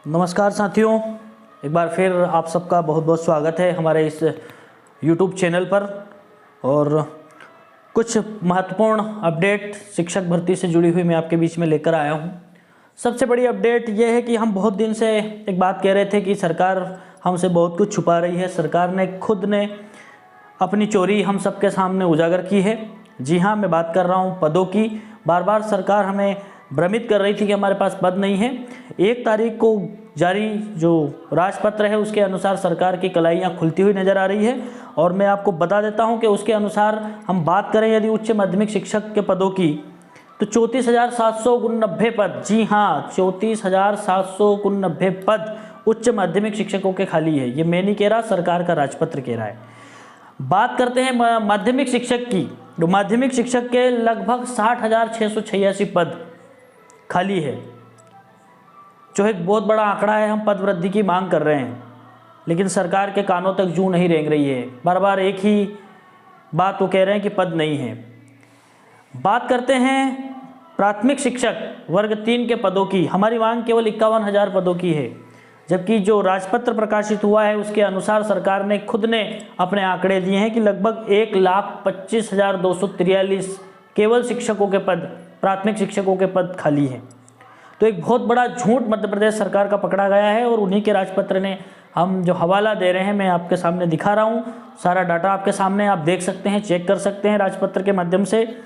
नमस्कार साथियों, एक बार फिर आप सबका बहुत बहुत स्वागत है हमारे इस YouTube चैनल पर। और कुछ महत्वपूर्ण अपडेट शिक्षक भर्ती से जुड़ी हुई मैं आपके बीच में लेकर आया हूं। सबसे बड़ी अपडेट यह है कि हम बहुत दिन से एक बात कह रहे थे कि सरकार हमसे बहुत कुछ छुपा रही है। सरकार ने खुद ने अपनी चोरी हम सबके सामने उजागर की है। जी हाँ, मैं बात कर रहा हूँ पदों की। बार बार सरकार हमें भ्रमित कर रही थी कि हमारे पास पद नहीं है। 1 तारीख को जारी जो राजपत्र है उसके अनुसार सरकार की कलाइयाँ खुलती हुई नज़र आ रही है। और मैं आपको बता देता हूं कि उसके अनुसार हम बात करें यदि उच्च माध्यमिक शिक्षक के पदों की तो 34,790 पद, जी हाँ 34,790 पद उच्च माध्यमिक शिक्षकों के खाली है। ये मैं नहीं कह रहा, सरकार का राजपत्र कह रहा है। बात करते हैं माध्यमिक शिक्षक की। तो माध्यमिक शिक्षक के लगभग 60,686 पद खाली है, जो एक बहुत बड़ा आंकड़ा है। हम पद वृद्धि की मांग कर रहे हैं लेकिन सरकार के कानों तक जूं नहीं रेंग रही है। बार बार एक ही बात वो कह रहे हैं कि पद नहीं है। बात करते हैं प्राथमिक शिक्षक वर्ग 3 के पदों की। हमारी मांग केवल 51,000 पदों की है, जबकि जो राजपत्र प्रकाशित हुआ है उसके अनुसार सरकार ने खुद ने अपने आंकड़े दिए हैं कि लगभग 1,25,243 केवल शिक्षकों के पद, प्राथमिक शिक्षकों के पद खाली हैं। तो एक बहुत बड़ा झूठ मध्य प्रदेश सरकार का पकड़ा गया है और उन्हीं के राजपत्र ने हम जो हवाला दे रहे हैं मैं आपके सामने दिखा रहा हूँ। सारा डाटा आपके सामने आप देख सकते हैं, चेक कर सकते हैं राजपत्र के माध्यम से।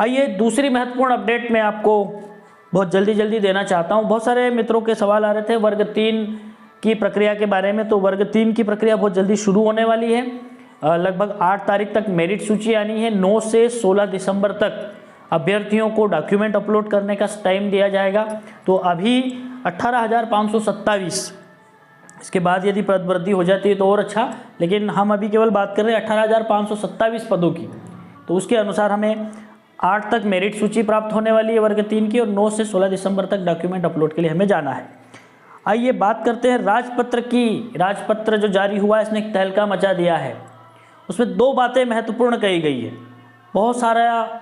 आइए दूसरी महत्वपूर्ण अपडेट मैं आपको बहुत जल्दी देना चाहता हूँ। बहुत सारे मित्रों के सवाल आ रहे थे वर्ग 3 की प्रक्रिया के बारे में। तो वर्ग 3 की प्रक्रिया बहुत जल्दी शुरू होने वाली है। लगभग 8 तारीख तक मेरिट सूची आनी है। 9 से 16 दिसंबर तक अभ्यर्थियों को डॉक्यूमेंट अपलोड करने का टाइम दिया जाएगा। तो अभी 18,527, इसके बाद यदि पद वृद्धि हो जाती है तो और अच्छा, लेकिन हम अभी केवल बात कर रहे हैं 18,527 पदों की। तो उसके अनुसार हमें 8 तक मेरिट सूची प्राप्त होने वाली है वर्ग 3 की और 9 से 16 दिसंबर तक डॉक्यूमेंट अपलोड के लिए हमें जाना है। आइए बात करते हैं राजपत्र की। राजपत्र जो जारी हुआ है इसने एक तहलका मचा दिया है। उसमें 2 बातें महत्वपूर्ण कही गई है, बहुत सारा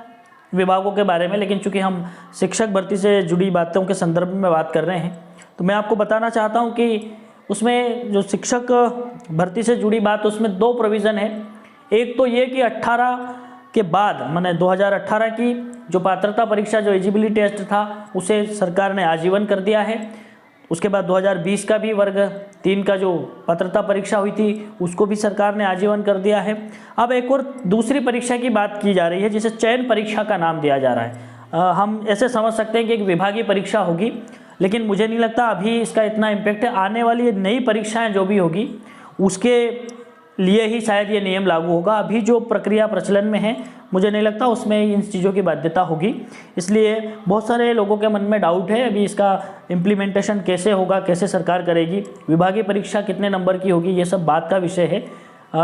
विभागों के बारे में, लेकिन चूंकि हम शिक्षक भर्ती से जुड़ी बातों के संदर्भ में बात कर रहे हैं तो मैं आपको बताना चाहता हूं कि उसमें जो शिक्षक भर्ती से जुड़ी बात, उसमें 2 प्रोविज़न है। एक तो ये कि 18 के बाद माने 2018 की जो पात्रता परीक्षा, जो एलिजिबिलिटी टेस्ट था, उसे सरकार ने आजीवन कर दिया है। उसके बाद 2020 का भी वर्ग 3 का जो पात्रता परीक्षा हुई थी उसको भी सरकार ने आजीवन कर दिया है। अब एक और दूसरी परीक्षा की बात की जा रही है जिसे चयन परीक्षा का नाम दिया जा रहा है। हम ऐसे समझ सकते हैं कि एक विभागीय परीक्षा होगी, लेकिन मुझे नहीं लगता अभी इसका इतना इम्पैक्ट है। आने वाली नई परीक्षाएं जो भी होगी उसके लिए ही शायद ये नियम लागू होगा। अभी जो प्रक्रिया प्रचलन में है मुझे नहीं लगता उसमें इन चीज़ों की बाध्यता होगी। इसलिए बहुत सारे लोगों के मन में डाउट है अभी इसका इम्प्लीमेंटेशन कैसे होगा, कैसे सरकार करेगी, विभागीय परीक्षा कितने नंबर की होगी, ये सब बात का विषय है।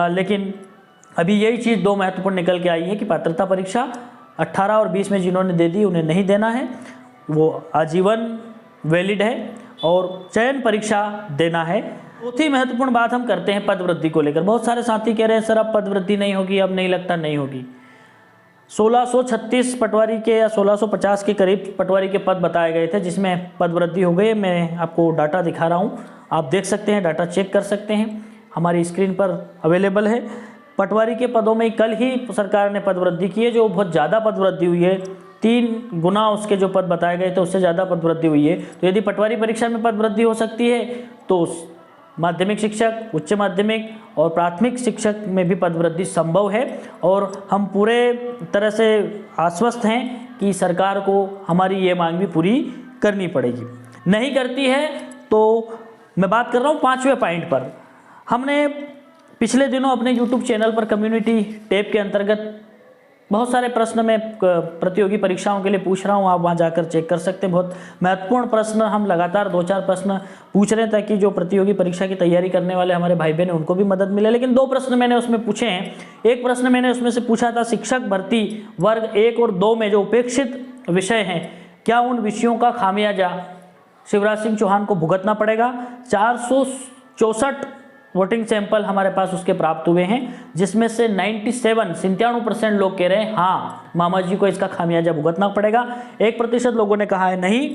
लेकिन अभी यही चीज़ 2 महत्वपूर्ण निकल के आई है कि पात्रता परीक्षा 18 और 20 में जिन्होंने दे दी उन्हें नहीं देना है, वो आजीवन वैलिड है, और चयन परीक्षा देना है। चौथी महत्वपूर्ण बात हम करते हैं पद वृद्धि को लेकर। बहुत सारे साथी कह रहे हैं सर अब पद वृद्धि नहीं होगी, अब नहीं लगता नहीं होगी। 1636 पटवारी के या 1650 के करीब पटवारी के पद बताए गए थे जिसमें पद वृद्धि हो गई। मैं आपको डाटा दिखा रहा हूँ, आप देख सकते हैं, डाटा चेक कर सकते हैं, हमारी स्क्रीन पर अवेलेबल है। पटवारी के पदों में कल ही सरकार ने पद वृद्धि की है, जो बहुत ज़्यादा पद वृद्धि हुई है। 3 गुना उसके जो पद बताए गए थे उससे ज़्यादा पद वृद्धि हुई है। तो यदि पटवारी परीक्षा में पद वृद्धि हो सकती है तो माध्यमिक शिक्षक, उच्च माध्यमिक और प्राथमिक शिक्षक में भी पद वृद्धि संभव है। और हम पूरे तरह से आश्वस्त हैं कि सरकार को हमारी ये मांग भी पूरी करनी पड़ेगी। नहीं करती है तो मैं बात कर रहा हूँ 5वें पॉइंट पर। हमने पिछले दिनों अपने YouTube चैनल पर कम्युनिटी टैब के अंतर्गत बहुत सारे प्रश्न मैं प्रतियोगी परीक्षाओं के लिए पूछ रहा हूं, आप वहां जाकर चेक कर सकते हैं। बहुत महत्वपूर्ण प्रश्न हम लगातार 2-4 प्रश्न पूछ रहे हैं ताकि जो प्रतियोगी परीक्षा की तैयारी करने वाले हमारे भाई बहन उनको भी मदद मिले। लेकिन 2 प्रश्न मैंने उसमें पूछे हैं। एक प्रश्न मैंने उसमें से पूछा था शिक्षक भर्ती वर्ग 1 और 2 में जो उपेक्षित विषय हैं, क्या उन विषयों का खामियाजा शिवराज सिंह चौहान को भुगतना पड़ेगा। 464 वोटिंग सैंपल हमारे पास उसके प्राप्त हुए हैं, जिसमें से 97% लोग कह रहे हैं हाँ मामा जी को इसका खामियाजा भुगतना पड़ेगा। 1% लोगों ने कहा है नहीं,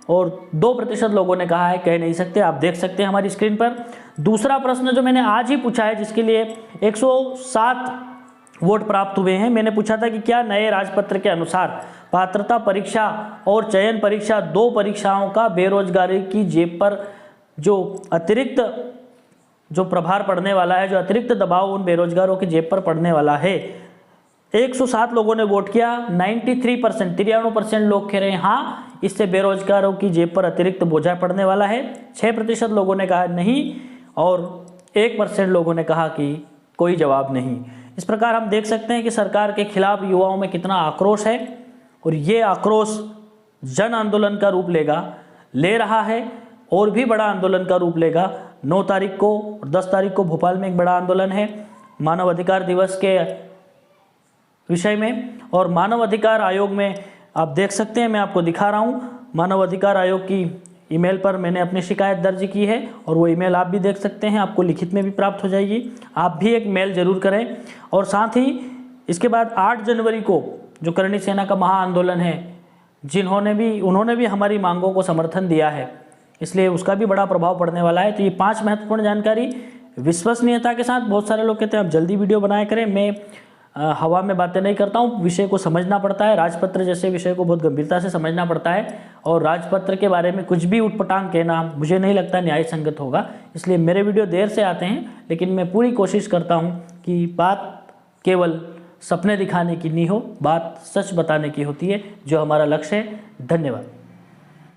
और 2% लोगों ने कहा है कह नहीं सकते। आप देख सकते हैं हमारी स्क्रीन पर। दूसरा प्रश्न जो मैंने आज ही पूछा है, जिसके लिए 107 वोट प्राप्त हुए हैं, मैंने पूछा था कि क्या नए राजपत्र के अनुसार पात्रता परीक्षा और चयन परीक्षा, 2 परीक्षाओं का बेरोजगारी की जेब पर जो अतिरिक्त जो प्रभार पड़ने वाला है, जो अतिरिक्त दबाव उन बेरोजगारों की जेब पर पड़ने वाला है। 107 लोगों ने वोट किया, 93% लोग कह रहे हैं हाँ, इससे बेरोजगारों की जेब पर अतिरिक्त बोझा पड़ने वाला है। 6% लोगों ने कहा नहीं और 1% लोगों ने कहा कि कोई जवाब नहीं। इस प्रकार हम देख सकते हैं कि सरकार के खिलाफ युवाओं में कितना आक्रोश है और ये आक्रोश जन आंदोलन का रूप ले रहा है और भी बड़ा आंदोलन का रूप लेगा। 9 तारीख को और 10 तारीख को भोपाल में एक बड़ा आंदोलन है मानव अधिकार दिवस के विषय में। और मानव अधिकार आयोग में आप देख सकते हैं, मैं आपको दिखा रहा हूँ, मानव अधिकार आयोग की ईमेल पर मैंने अपनी शिकायत दर्ज की है और वो ईमेल आप भी देख सकते हैं, आपको लिखित में भी प्राप्त हो जाएगी। आप भी एक मेल जरूर करें। और साथ ही इसके बाद 8 जनवरी को जो करणी सेना का महाआंदोलन है, उन्होंने भी हमारी मांगों को समर्थन दिया है, इसलिए उसका भी बड़ा प्रभाव पड़ने वाला है। तो ये 5 महत्वपूर्ण जानकारी विश्वसनीयता के साथ। बहुत सारे लोग कहते हैं आप जल्दी वीडियो बनाया करें, मैं हवा में बातें नहीं करता हूँ, विषय को समझना पड़ता है। राजपत्र जैसे विषय को बहुत गंभीरता से समझना पड़ता है और राजपत्र के बारे में कुछ भी उटपटांग कहना मुझे नहीं लगता न्याय संगत होगा। इसलिए मेरे वीडियो देर से आते हैं, लेकिन मैं पूरी कोशिश करता हूँ कि बात केवल सपने दिखाने की नहीं हो, बात सच बताने की होती है, जो हमारा लक्ष्य है। धन्यवाद।